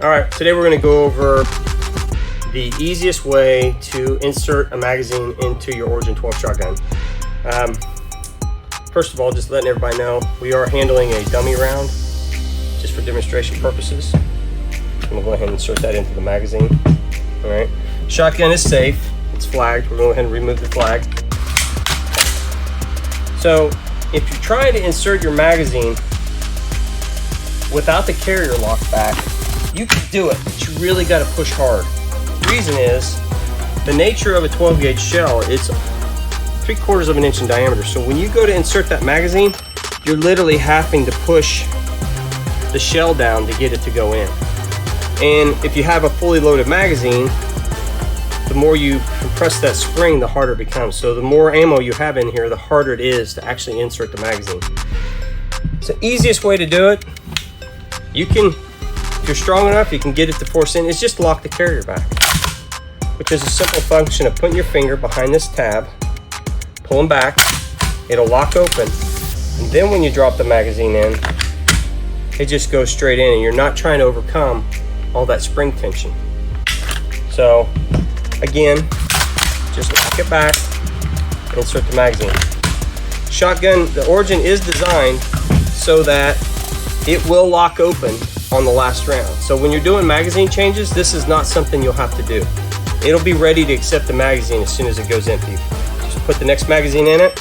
All right, today we're gonna go over the easiest way to insert a magazine into your Origin-12 shotgun. First of all, just letting everybody know, we are handling a dummy round just for demonstration purposes. I'm gonna go ahead and insert that into the magazine. All right, shotgun is safe, it's flagged. We're gonna go ahead and remove the flag. So if you're trying to insert your magazine without the carrier lock back, you can do it, but you really got to push hard. The reason is the nature of a 12 gauge shell, it's 3/4 of an inch in diameter. So when you go to insert that magazine, you're literally having to push the shell down to get it to go in. And if you have a fully loaded magazine, the more you compress that spring, the harder it becomes. So the more ammo you have in here, the harder it is to actually insert the magazine. So the easiest way to do it, you can, if you're strong enough, you can get it to force in, is just lock the carrier back, which is a simple function of putting your finger behind this tab, pulling back, it'll lock open, and then when you drop the magazine in, it just goes straight in, and you're not trying to overcome all that spring tension. So again, just lock it back, insert the magazine. Shotgun, the Origin is designed so that it will lock open on the last round. So when you're doing magazine changes, this is not something you'll have to do. It'll be ready to accept the magazine as soon as it goes empty. Just put the next magazine in it,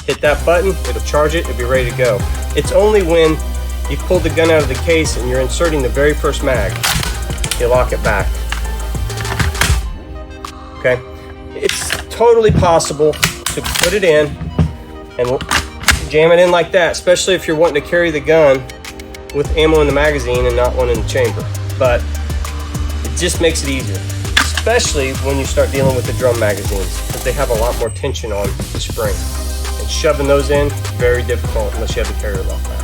hit that button, it'll charge it, it'll be ready to go. It's only when you pull the gun out of the case and you're inserting the very first mag, you lock it back. Okay, it's totally possible to put it in and jam it in like that, especially if you're wanting to carry the gun with ammo in the magazine and not one in the chamber. But it just makes it easier, especially when you start dealing with the drum magazines, because they have a lot more tension on the spring. And shoving those in, very difficult unless you have the carrier lock back.